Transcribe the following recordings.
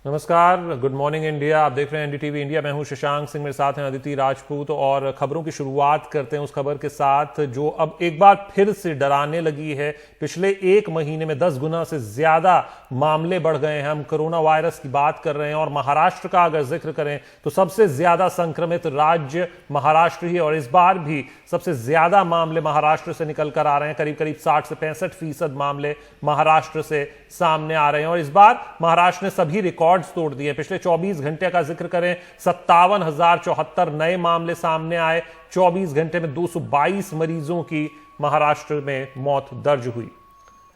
नमस्कार, good morning India. आप देख रहे हैं एनडीटीवी इंडिया। मैं हूं शशांक सिंह, मेरे साथ हैं अदिति राजपूत। और खबरों की शुरुआत करते हैं उस खबर के साथ जो अब एक बार फिर से डराने लगी है। पिछले एक महीने में 10 गुना से ज्यादा मामले बढ़ गए हैं। हम कोरोना वायरस की बात कर रहे हैं और महाराष्ट्र का अगर जिक्र करें तो सबसे ज्यादा संक्रमित राज्य महाराष्ट्र ही है। और इस बार भी सबसे ज्यादा मामले महाराष्ट्र से निकल कर आ रहे हैं। करीब करीब 60 से 65% मामले महाराष्ट्र से सामने आ रहे हैं। और इस बार महाराष्ट्र ने सभी रिकॉर्ड तोड़ दिए। पिछले 24 घंटे का जिक्र करें, 57,074 नए मामले सामने आए। 24 घंटे में 222 मरीजों की महाराष्ट्र में मौत दर्ज हुई।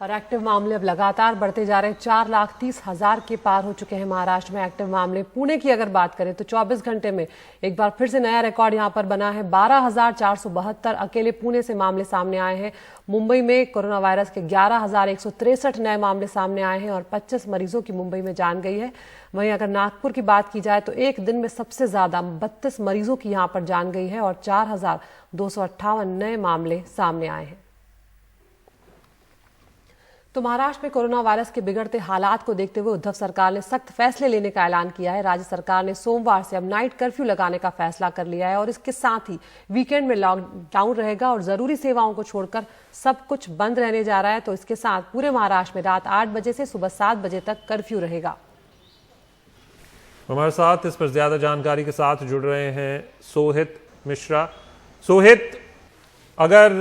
और एक्टिव मामले अब लगातार बढ़ते जा रहे हैं। 4,30,000 के पार हो चुके हैं महाराष्ट्र में एक्टिव मामले। पुणे की अगर बात करें तो 24 घंटे में एक बार फिर से नया रिकॉर्ड यहां पर बना है। 12,472 अकेले पुणे से मामले सामने आए हैं। मुंबई में कोरोना वायरस के 11,163 नए मामले सामने आए हैं और 25 मरीजों की मुंबई में जान गई है। वहीं अगर नागपुर की बात की जाए तो एक दिन में सबसे ज्यादा 32 मरीजों की यहां पर जान गई है और 4,258 नए मामले सामने आए हैं। तो महाराष्ट्र में कोरोना वायरस के बिगड़ते हालात को देखते हुए उद्धव सरकार ने सख्त फैसले लेने का ऐलान किया है। राज्य सरकार ने सोमवार से अब नाइट कर्फ्यू लगाने का फैसला कर लिया है और इसके साथ ही वीकेंड में लॉकडाउन रहेगा और जरूरी सेवाओं को छोड़कर सब कुछ बंद रहने जा रहा है। तो इसके साथ पूरे महाराष्ट्र में रात 8 बजे से सुबह 7 बजे तक कर्फ्यू रहेगा। हमारे साथ इस पर ज्यादा जानकारी के साथ जुड़ रहे हैं सोहित मिश्रा। सोहित, अगर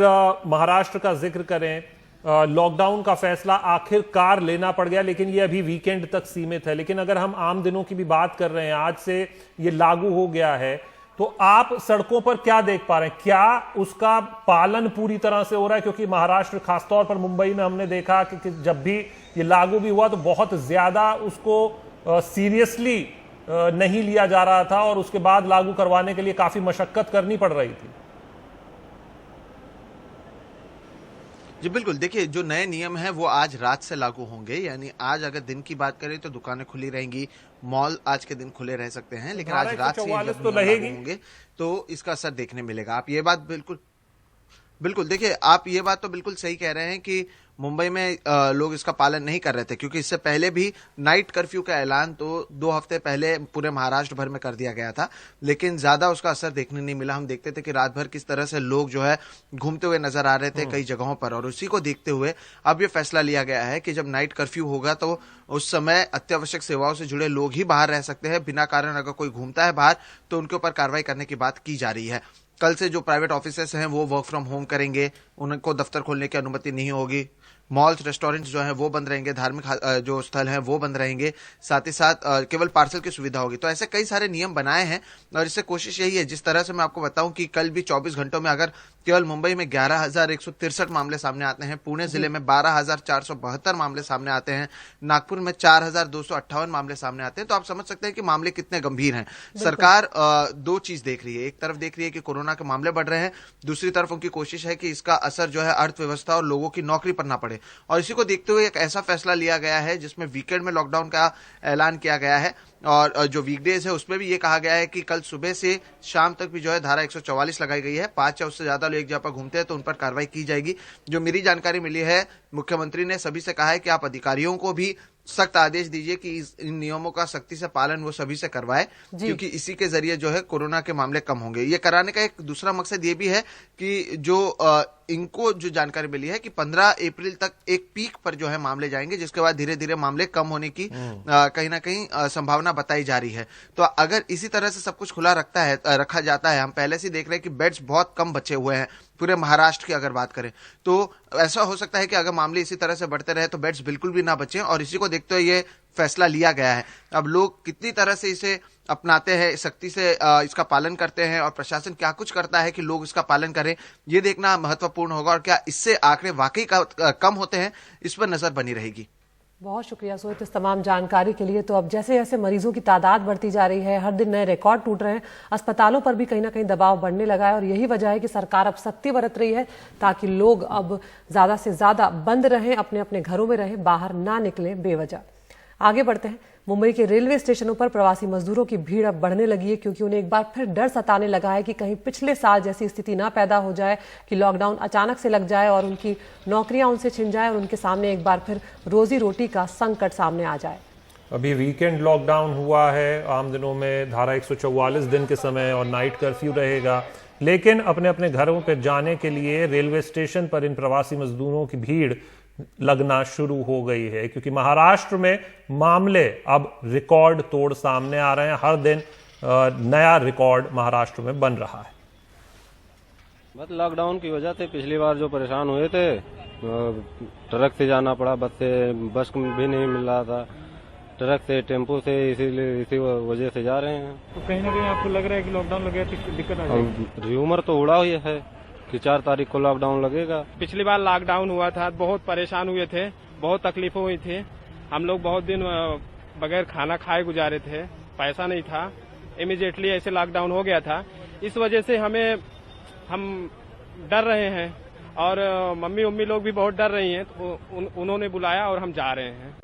महाराष्ट्र का जिक्र करें, लॉकडाउन का फैसला आखिरकार लेना पड़ गया, लेकिन ये अभी वीकेंड तक सीमित है। लेकिन अगर हम आम दिनों की भी बात कर रहे हैं, आज से ये लागू हो गया है, तो आप सड़कों पर क्या देख पा रहे हैं? क्या उसका पालन पूरी तरह से हो रहा है? क्योंकि महाराष्ट्र, खासतौर पर मुंबई में हमने देखा कि जब भी ये लागू भी हुआ तो बहुत ज्यादा उसको सीरियसली नहीं लिया जा रहा था और उसके बाद लागू करवाने के लिए काफी मशक्कत करनी पड़ रही थी। जी बिल्कुल, देखिए जो नए नियम हैं वो आज रात से लागू होंगे। यानी आज अगर दिन की बात करें तो दुकानें खुली रहेंगी, मॉल आज के दिन खुले रह सकते हैं, लेकिन आज रात से जब तो लागू होंगे तो इसका असर देखने मिलेगा। आप ये बात बिल्कुल देखिए, आप ये बात तो बिल्कुल सही कह रहे हैं कि मुंबई में लोग इसका पालन नहीं कर रहे थे, क्योंकि इससे पहले भी नाइट कर्फ्यू का ऐलान तो 2 हफ्ते पहले पूरे महाराष्ट्र भर में कर दिया गया था, लेकिन ज्यादा उसका असर देखने नहीं मिला। हम देखते थे कि रात भर किस तरह से लोग जो है घूमते हुए नजर आ रहे थे कई जगहों पर, और उसी को देखते हुए अब ये फैसला लिया गया है कि जब नाइट कर्फ्यू होगा तो उस समय अत्यावश्यक सेवाओं से जुड़े लोग ही बाहर रह सकते हैं। बिना कारण अगर कोई घूमता है बाहर तो उनके ऊपर कार्रवाई करने की बात की जा रही है। कल से जो प्राइवेट ऑफिसेस हैं वो वर्क फ्रॉम होम करेंगे, उनको दफ्तर खोलने की अनुमति नहीं होगी। मॉल्स, रेस्टोरेंट्स जो हैं वो बंद रहेंगे, धार्मिक जो स्थल हैं वो बंद रहेंगे, साथ ही साथ केवल पार्सल की सुविधा होगी। तो ऐसे कई सारे नियम बनाए हैं और इससे कोशिश यही है, जिस तरह से मैं आपको बताऊं कि कल भी 24 घंटों में अगर केवल मुंबई में 11,163 मामले सामने आते हैं, पुणे जिले में 12,472 मामले सामने आते हैं, नागपुर में 4,258 मामले सामने आते हैं, तो आप समझ सकते हैं कि मामले कितने गंभीर हैं। सरकार 2 चीज देख रही है। एक तरफ देख रही है कि कोरोना के मामले बढ़ रहे हैं, दूसरी तरफ उनकी कोशिश है कि इसका असर जो है अर्थव्यवस्था और लोगों की नौकरी पर ना पड़े। और इसी को देखते हुए एक ऐसा फैसला लिया गया है जिसमें वीकेंड में लॉकडाउन का ऐलान किया गया है और जो वीकडेज है उसमें भी ये कहा गया है कि कल सुबह से शाम तक भी जो है धारा 144 लगाई गई है। 5 या उससे ज्यादा लोग एक जगह पर घूमते हैं तो उन पर कार्रवाई की जाएगी। जो मेरी जानकारी मिली है, मुख्यमंत्री ने सभी से कहा है कि आप अधिकारियों को भी सख्त आदेश दीजिए कि इन नियमों का सख्ती से पालन वो सभी से करवाए, क्योंकि इसी के जरिए जो है कोरोना के मामले कम होंगे। ये कराने का एक दूसरा मकसद ये भी है कि जो इनको जो जानकारी मिली है कि 15 अप्रैल तक एक पीक पर जो है मामले जाएंगे, जिसके बाद धीरे धीरे मामले कम होने की कहीं ना कहीं संभावना बताई जा रही है। तो अगर इसी तरह से सब कुछ खुला रखा जाता है, हम पहले से देख रहे हैं कि बेड्स बहुत कम बचे हुए हैं पूरे महाराष्ट्र की अगर बात करें, तो ऐसा हो सकता है कि अगर मामले इसी तरह से बढ़ते रहे तो बेड्स बिल्कुल भी ना बचे, और इसी को देखते हुए ये फैसला लिया गया है। अब लोग कितनी तरह से इसे अपनाते हैं, सख्ती से इसका पालन करते हैं और प्रशासन क्या कुछ करता है कि लोग इसका पालन करें, ये देखना महत्वपूर्ण होगा। और क्या इससे आंकड़े वाकई कम होते हैं, इस पर नजर बनी रहेगी। बहुत शुक्रिया सोहित इस तमाम जानकारी के लिए। तो अब जैसे जैसे मरीजों की तादाद बढ़ती जा रही है, हर दिन नए रिकॉर्ड टूट रहे हैं, अस्पतालों पर भी कहीं ना कहीं दबाव बढ़ने लगा है और यही वजह है कि सरकार अब सख्ती बरत रही है ताकि लोग अब ज्यादा से ज्यादा बंद रहें, अपने अपने घरों में रहें, बाहर ना निकलें बेवजह। आगे बढ़ते हैं। मुंबई के रेलवे स्टेशनों पर प्रवासी मजदूरों की भीड़ अब बढ़ने लगी है, क्योंकि उन्हें एक बार फिर डर सताने लगा है कि कहीं पिछले साल जैसी स्थिति ना पैदा हो जाए कि लॉकडाउन अचानक से लग जाए और उनकी नौकरियां उनसे छिन जाए और उनके सामने एक बार फिर रोजी रोटी का संकट सामने आ जाए। अभी वीकेंड लॉकडाउन हुआ है, आम दिनों में धारा 144 दिन के समय और नाइट कर्फ्यू रहेगा, लेकिन अपने अपने घरों पर जाने के लिए रेलवे स्टेशन पर इन प्रवासी मजदूरों की भीड़ लगना शुरू हो गई है, क्योंकि महाराष्ट्र में मामले अब रिकॉर्ड तोड़ सामने आ रहे हैं। हर दिन नया रिकॉर्ड महाराष्ट्र में बन रहा है। बस लॉकडाउन की वजह से पिछली बार जो परेशान हुए थे, ट्रक से जाना पड़ा, बस भी नहीं मिल रहा था, ट्रक से टेम्पो से, इसी वजह से जा रहे हैं। तो कहीं ना कहीं आपको लग रहा है कि लॉकडाउन लगे तो दिक्कत आ जाएगी? र्यूमर तो उड़ा हुई है कि 4 तारीख को लॉकडाउन लगेगा। पिछली बार लॉकडाउन हुआ था, बहुत परेशान हुए थे, बहुत तकलीफें हुई थी। हम लोग बहुत दिन बगैर खाना खाए गुजारे थे, पैसा नहीं था, इमीडिएटली ऐसे लॉकडाउन हो गया था। इस वजह से हम डर रहे हैं और मम्मी लोग भी बहुत डर रही हैं, तो उन्होंने बुलाया और हम जा रहे हैं।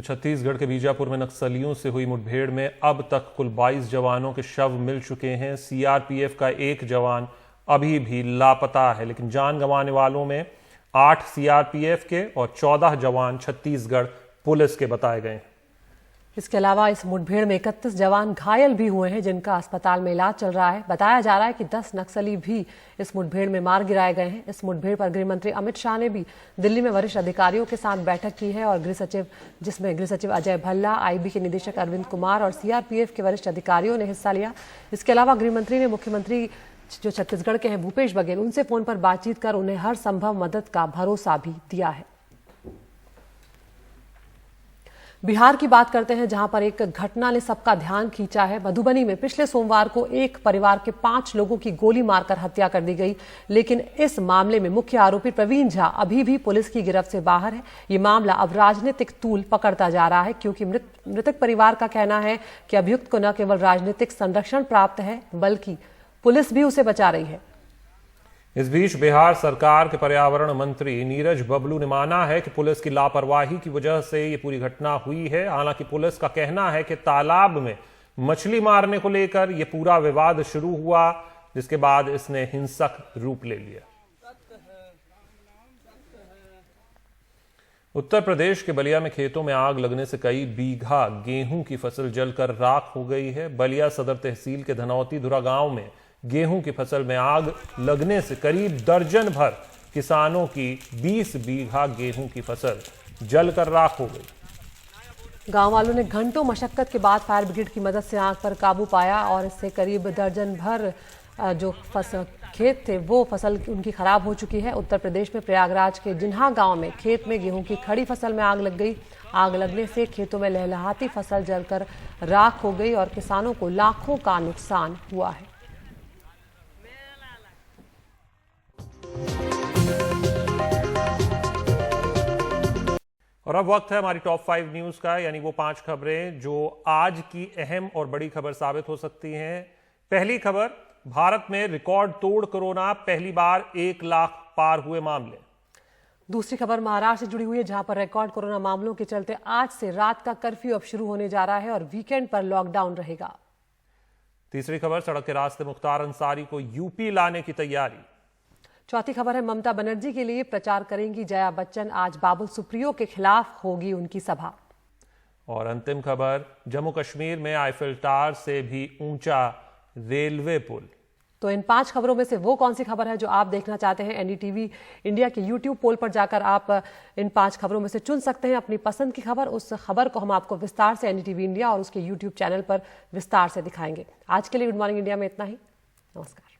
छत्तीसगढ़ के बीजापुर में नक्सलियों से हुई मुठभेड़ में अब तक कुल 22 जवानों के शव मिल चुके हैं। सीआरपीएफ का एक जवान अभी भी लापता है, लेकिन जान गंवाने वालों में 8 सीआरपीएफ के और 14 जवान छत्तीसगढ़ पुलिस के बताए गए हैं। इसके अलावा इस मुठभेड़ में 31 जवान घायल भी हुए हैं, जिनका अस्पताल में इलाज चल रहा है। बताया जा रहा है कि 10 नक्सली भी इस मुठभेड़ में मार गिराए गए हैं। इस मुठभेड़ पर गृह मंत्री अमित शाह ने भी दिल्ली में वरिष्ठ अधिकारियों के साथ बैठक की है, और जिसमें गृह सचिव अजय भल्ला, आईबी के निदेशक अरविंद कुमार और सीआरपीएफ के वरिष्ठ अधिकारियों ने हिस्सा लिया। इसके अलावा गृह मंत्री ने मुख्यमंत्री जो छत्तीसगढ़ के हैं भूपेश बघेल, उनसे फोन पर बातचीत कर उन्हें हर संभव मदद का भरोसा भी दिया है। बिहार की बात करते हैं, जहां पर एक घटना ने सबका ध्यान खींचा है। मधुबनी में पिछले सोमवार को एक परिवार के 5 लोगों की गोली मारकर हत्या कर दी गई, लेकिन इस मामले में मुख्य आरोपी प्रवीण झा अभी भी पुलिस की गिरफ्त से बाहर है। ये मामला अब राजनीतिक तूल पकड़ता जा रहा है, क्योंकि मृतक परिवार का कहना है कि अभियुक्त को न केवल राजनीतिक संरक्षण प्राप्त है, बल्कि पुलिस भी उसे बचा रही है। इस बीच बिहार सरकार के पर्यावरण मंत्री नीरज बबलू ने माना है कि पुलिस की लापरवाही की वजह से ये पूरी घटना हुई है। हालांकि पुलिस का कहना है कि तालाब में मछली मारने को लेकर यह पूरा विवाद शुरू हुआ, जिसके बाद इसने हिंसक रूप ले लिया। उत्तर प्रदेश के बलिया में खेतों में आग लगने से कई बीघा गेहूं की फसल जलकर राख हो गई है। बलिया सदर तहसील के धनौती धुरा गांव में गेहूं की फसल में आग लगने से करीब दर्जन भर किसानों की 20 बीघा गेहूं की फसल जलकर राख हो गई। गांव वालों ने घंटों मशक्कत के बाद फायर ब्रिगेड की मदद से आग पर काबू पाया, और इससे करीब दर्जन भर जो खेत थे वो फसल उनकी खराब हो चुकी है। उत्तर प्रदेश में प्रयागराज के जिन्हा गांव में खेत में गेहूं की खड़ी फसल में आग लग गई। आग लगने से खेतों में लहलहाती फसल जलकर राख हो गई और किसानों को लाखों का नुकसान हुआ है। और अब वक्त है हमारी टॉप 5 न्यूज का, यानी वो 5 खबरें जो आज की अहम और बड़ी खबर साबित हो सकती हैं। पहली खबर, भारत में रिकॉर्ड तोड़ कोरोना, पहली बार 1 लाख पार हुए मामले। दूसरी खबर महाराष्ट्र से जुड़ी हुई है, जहां पर रिकॉर्ड कोरोना मामलों के चलते आज से रात का कर्फ्यू अब शुरू होने जा रहा है और वीकेंड पर लॉकडाउन रहेगा। तीसरी खबर, सड़क के रास्ते मुख्तार अंसारी को यूपी लाने की तैयारी। चौथी खबर है, ममता बनर्जी के लिए प्रचार करेंगी जया बच्चन, आज बाबुल सुप्रियो के खिलाफ होगी उनकी सभा। और अंतिम खबर, जम्मू कश्मीर में आईफिल टावर से भी ऊंचा रेलवे पुल। तो इन 5 खबरों में से वो कौन सी खबर है जो आप देखना चाहते हैं? एनडीटीवी इंडिया के यूट्यूब पोल पर जाकर आप इन 5 खबरों में से चुन सकते हैं अपनी पसंद की खबर। उस खबर को हम आपको विस्तार से एनडीटीवी इंडिया और उसके यूट्यूब चैनल पर विस्तार से दिखाएंगे। आज के लिए गुड मॉर्निंग इंडिया में इतना ही। नमस्कार।